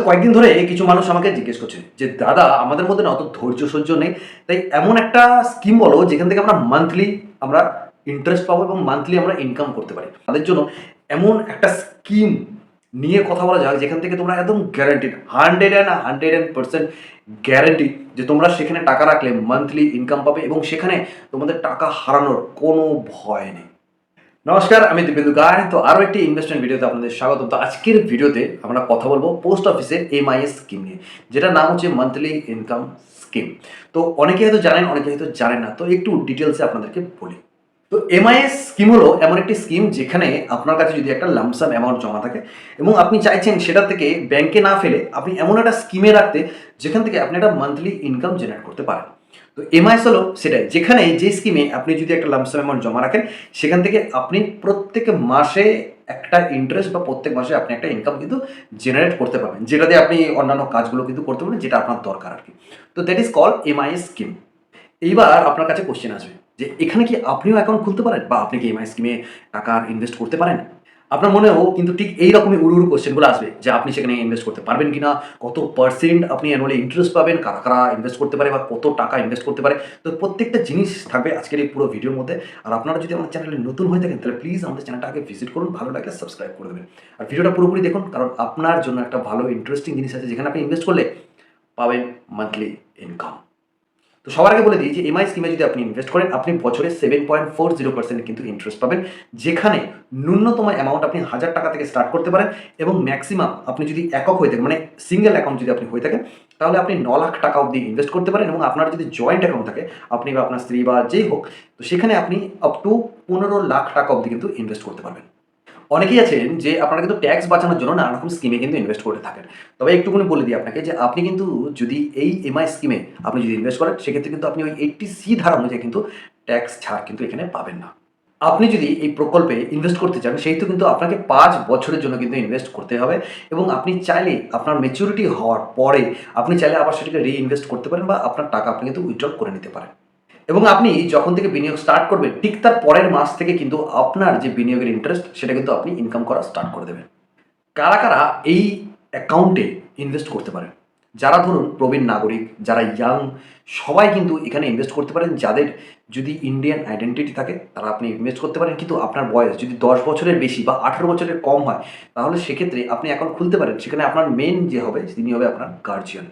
কয়েকদিন ধরে কিছু মানুষ আমাকে জিজ্ঞেস করছে যে দাদা আমাদের মধ্যে না অত ধৈর্য সহ্য নেই, তাই এমন একটা স্কিম বলো যেখান থেকে আমরা মান্থলি আমরা ইন্টারেস্ট পাবো এবং মান্থলি আমরা ইনকাম করতে পারি। তাদের জন্য এমন একটা স্কিম নিয়ে কথা বলা যাক যেখান থেকে তোমরা একদম গ্যারান্টিড 100% গ্যারান্টি যে তোমরা সেখানে টাকা রাখলে মান্থলি ইনকাম পাবে এবং সেখানে তোমাদের টাকা হারানোর কোনো ভয় নেই। নমস্কার, আমি দীপেন্দু গায়। তো আরও একটি ইনভেস্টমেন্ট ভিডিওতে আপনাদের স্বাগত। তো আজকের ভিডিওতে আমরা কথা বলবো পোস্ট অফিসের এমআইএস স্কিম নিয়ে, যেটার নাম হচ্ছে মান্থলি ইনকাম স্কিম। তো অনেকে হয়তো জানেন, অনেকে হয়তো জানেন না। তো একটু ডিটেলসে আপনাদেরকে বলি। তো এমআইএস স্কিম হলো এমন একটি স্কিম যেখানে আপনার কাছে যদি একটা লামসাম অ্যামাউন্ট জমা থাকে এবং আপনি চাইছেন সেটা থেকে ব্যাংকে না ফেলে আপনি এমন একটা স্কিমে রাখতে যেখান থেকে আপনি একটা মান্থলি ইনকাম জেনারেট করতে পারেন। তো এমআইএস হলো সেটাই, যেখানে যে স্কিমে আপনি যদি একটা লামসাম অ্যামাউন্ট জমা রাখেন সেখান থেকে আপনি প্রত্যেক মাসে একটা ইন্টারেস্ট বা প্রত্যেক মাসে আপনি একটা ইনকাম কিন্তু জেনারেট করতে পারবেন, যেটা দিয়ে আপনি অন্যান্য কাজগুলো কিন্তু করতে পারবেন যেটা আপনার দরকার আর কি। তো that is call MIS scheme. এইবার আপনার কাছে কোশ্চেন আসবে যে এখানে কি আপনিও অ্যাকাউন্ট খুলতে পারেন বা আপনি কি এমআই স্কিমে টাকা ইনভেস্ট করতে পারেন? আপনার মনেও কিন্তু ঠিক এইরকমই উড়ু কোশ্চেনগুলো আসবে যে আপনি সেখানে ইনভেস্ট করতে পারবেন কিনা, কত পার্সেন্ট আপনি অ্যানুয়ালি ইন্টারেস্ট পাবেন, কারা কারা ইনভেস্ট করতে পারে বা কত টাকা ইনভেস্ট করতে পারে। তো প্রত্যেকটা জিনিস থাকবে আজকের এই পুরো ভিডিওর মধ্যে। আর আপনারা যদি আমাদের চ্যানেলে নতুন হয়ে থাকেন তাহলে প্লিজ আমাদের চ্যানেলটা আগে ভিজিট করুন, ভালো লাগলে সাবস্ক্রাইব করে দেবেন। আর ভিডিওটা পুরোপুরি দেখুন, কারণ আপনার জন্য একটা ভালো ইন্টারেস্টিং জিনিস আছে যেখানে আপনি ইনভেস্ট করলে পাবেন মান্থলি ইনকাম। তো সবার আগে বলে দিই যে এমআই স্কিমে যদি আপনি ইনভেস্ট করেন আপনি বছরে 7.40% কিন্তু ইন্টারেস্ট পাবেন, যেখানে ন্যূনতম অ্যামাউন্ট আপনি 1000 টাকা থেকে স্টার্ট করতে পারেন এবং ম্যাক্সিমাম আপনি যদি একক হয়ে থাকেন, মানে সিঙ্গেল অ্যাকাউন্ট যদি আপনি হয়ে থাকেন, তাহলে আপনি 9 লাখ টাকা অবধি ইনভেস্ট করতে পারেন। এবং আপনার যদি জয়েন্ট অ্যাকাউন্ট থাকে, আপনি বা আপনার স্ত্রী বা যেই হোক, তো সেখানে আপনি আপ টু 15 লাখ টাকা অবধি কিন্তু ইনভেস্ট করতে পারবেন। অনেকেই আছেন যে আপনারা কিন্তু ট্যাক্স বাঁচানোর জন্য নানা রকম স্কিমে কিন্তু ইনভেস্ট করে থাকেন। তবে একটুখানি বলে দিই আপনাকে যে আপনি কিন্তু যদি এই এমআই স্কিমে আপনি যদি ইনভেস্ট করেন সেক্ষেত্রে কিন্তু আপনি ওই 80C ধারা অনুযায়ী কিন্তু ট্যাক্স ছাড় কিন্তু এখানে পাবেন না। আপনি যদি এই প্রকল্পে ইনভেস্ট করতে চান সেহেতু কিন্তু আপনাকে 5 বছরের জন্য কিন্তু ইনভেস্ট করতে হবে এবং আপনি চাইলে আপনার ম্যাচুরিটি হওয়ার পরে আপনি চাইলে আবার সেটাকে রিইনভেস্ট করতে পারেন বা আপনার টাকা আপনি কিন্তু উইথড্র করে নিতে পারেন। এবং আপনি যখন থেকে বিনিয়োগ স্টার্ট করবেন ঠিক তার পরের মাস থেকে কিন্তু আপনার যে বিনিয়োগের ইন্টারেস্ট সেটা কিন্তু আপনি ইনকাম করা স্টার্ট করে দেবেন। কারা কারা এই অ্যাকাউন্টে ইনভেস্ট করতে পারেন? যারা ধরুন প্রবীণ নাগরিক, যারা ইয়াং, সবাই কিন্তু এখানে ইনভেস্ট করতে পারেন। যাদের যদি ইন্ডিয়ান আইডেন্টিটি থাকে তারা আপনি ইনভেস্ট করতে পারেন, কিন্তু আপনার বয়স যদি 10 বছরের বেশি বা 18 বছরের কম হয় তাহলে সেক্ষেত্রে আপনি অ্যাকাউন্ট খুলতে পারেন। সেখানে আপনার মেন যে হবে তিনি হবে আপনার গার্জিয়ান।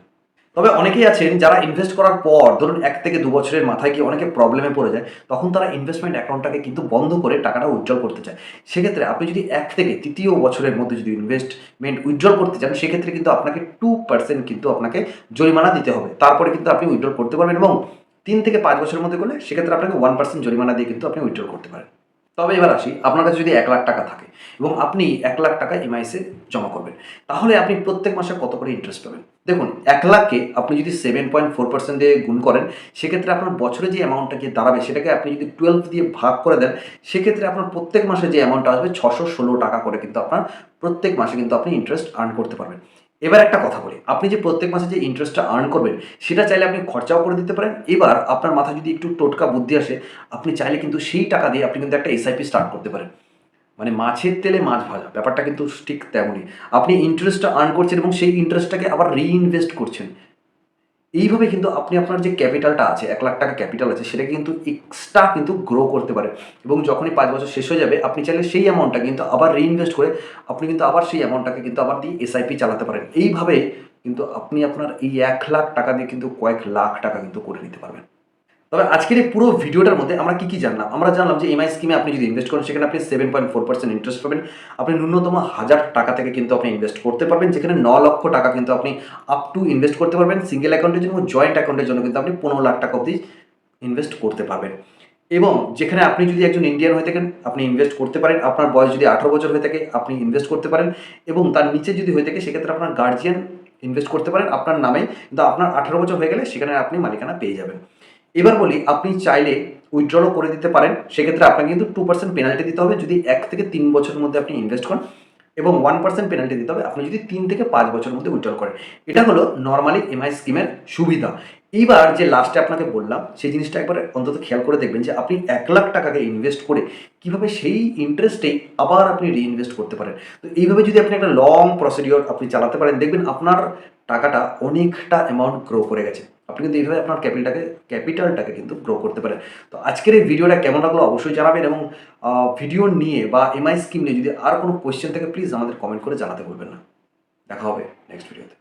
তবে অনেকেই আছেন যারা ইনভেস্ট করার পর ধরুন 1 থেকে 2 বছরের মাথায় গিয়ে অনেকে প্রবলেমে পড়ে যায়, তখন তারা ইনভেস্টমেন্ট অ্যাকাউন্টটাকে কিন্তু বন্ধ করে টাকাটা উইথড্র করতে চায়। সেক্ষেত্রে আপনি যদি 1 থেকে 3য় বছরের মধ্যে যদি ইনভেস্টমেন্ট উইথড্র করতে চান সেক্ষেত্রে কিন্তু আপনাকে 2% কিন্তু আপনাকে জরিমানা দিতে হবে। তারপরে কিন্তু আপনি উইথড্র করতে পারবেন এবং 3 থেকে 5 বছরের মধ্যে করলে সেক্ষেত্রে আপনাকে 1% জরিমানা দিয়ে কিন্তু আপনি উইথড্র করতে পারেন। তবে এবার আসি, আপনার কাছে যদি 1 লাখ টাকা থাকে এবং আপনি 1 লাখ টাকা এমআইএসে জমা করবেন, তাহলে আপনি প্রত্যেক মাসে কত করে ইন্টারেস্ট পাবেন? দেখুন, 1 লাখকে আপনি যদি 7.4% দিয়ে গুণ করেন সেক্ষেত্রে আপনার বছরে যে অ্যামাউন্টটা গিয়ে দাঁড়াবে সেটাকে আপনি যদি 12 দিয়ে ভাগ করে দেন সেক্ষেত্রে আপনার প্রত্যেক মাসে যে অ্যামাউন্টটা আসবে 616 টাকা করে কিন্তু আপনার প্রত্যেক মাসে কিন্তু আপনি ইন্টারেস্ট আর্ন করতে পারবেন। এবার একটা কথা বলি, আপনি যে প্রত্যেক মাসে যে ইন্টারেস্টটা আর্ন করবেন সেটা চাইলে আপনি খরচাও করে দিতে পারেন। এবার আপনার মাথায় যদি একটু টোটকা বুদ্ধি আসে, আপনি চাইলে কিন্তু সেই টাকা দিয়ে আপনি কিন্তু একটা এসআইপি স্টার্ট করতে পারেন। মানে মাছের তেলে মাছ ভাজা, ব্যাপারটা কিন্তু ঠিক তেমনই। আপনি ইন্টারেস্টটা আর্ন করছেন এবং সেই ইন্টারেস্টটাকে আবার রিইনভেস্ট করছেন। এইভাবে কিন্তু আপনি আপনার যে ক্যাপিটালটা আছে, 1 লাখ টাকা ক্যাপিটাল আছে, সেটাকে কিন্তু এক্সট্রা কিন্তু গ্রো করতে পারেন এবং যখনই 5 বছর শেষ হয়ে যাবে আপনি চাইলে সেই অ্যামাউন্টটা কিন্তু আবার রিইনভেস্ট করে আপনি কিন্তু আবার সেই অ্যামাউন্টটাকে কিন্তু আবার দিয়ে এসআইপি চালাতে পারেন। এইভাবে কিন্তু আপনি আপনার এই 1 লাখ টাকা দিয়ে কিন্তু কয়েক লাখ টাকা কিন্তু করে নিতে পারবেন। তবে আজকের এই পুরো ভিডিওটার মধ্যে আমরা কি জানলাম? আমরা জানলাম যে এমআই স্কিমে আপনি যদি ইনভেস্ট করেন সেখানে আপনি 7.4% ইন্টারেস্ট পাবেন। আপনি ন্যূনতম 1000 টাকা থেকে কিন্তু আপনি ইনভেস্ট করতে পারবেন, যেখানে 9 লক্ষ টাকা কিন্তু আপনি আপ টু ইনভেস্ট করতে পারবেন। সিঙ্গেল অ্যাকাউন্টের জন্য এবং জয়েন্ট অ্যাকাউন্টের জন্য কিন্তু আপনি 15 লাখ টাকা অবধি ইনভেস্ট করতে পারবেন। এবং যেখানে আপনি যদি একজন ইন্ডিয়ান হয়ে থাকেন আপনি ইনভেস্ট করতে পারেন। আপনার বয়স যদি 18 বছর হয়ে থাকে আপনি ইনভেস্ট করতে পারেন এবং তার নিচে যদি হয়ে থাকে সেক্ষেত্রে আপনার গার্জিয়ান ইনভেস্ট করতে পারেন আপনার নামে, কিন্তু আপনার 18 বছর হয়ে গেলে সেখানে আপনি মালিকানা পেয়ে যাবেন। এবার বলি, আপনি চাইলে উইথড্রও করে দিতে পারেন। সেক্ষেত্রে আপনাকে কিন্তু 2% পেনাল্টি দিতে হবে যদি 1 থেকে 3 বছরের মধ্যে আপনি ইনভেস্ট করেন এবং 1% পেনাল্টি দিতে হবে আপনি যদি 3 থেকে 5 বছরের মধ্যে উইথড্র করেন। এটা হলো নরমালি এমআই স্কিমের সুবিধা। এইবার যে লাস্টে আপনাকে বললাম সেই জিনিসটা একবার অন্তত খেয়াল করে দেখবেন যে আপনি 1,00,000 টাকাকে ইনভেস্ট করে কীভাবে সেই ইন্টারেস্টেই আবার আপনি রিইনভেস্ট করতে পারেন। তো এইভাবে যদি আপনি একটা লং প্রসিডিওর আপনি চালাতে পারেন, দেখবেন আপনার টাকাটা অনেকটা অ্যামাউন্ট গ্রো করে গেছে। আপনি কিন্তু এইভাবে আপনার ক্যাপিটালটাকে কিন্তু গ্রো করতে পারেন। তো আজকের এই ভিডিওটা কেমন লাগলো অবশ্যই জানাবেন, এবং ভিডিও নিয়ে বা এমআই স্কিম নিয়ে যদি আর কোনো কোয়েশ্চেন থাকে প্লিজ আমাদের কমেন্ট করে জানাতে ভুলবেন না। দেখা হবে নেক্সট ভিডিওতে।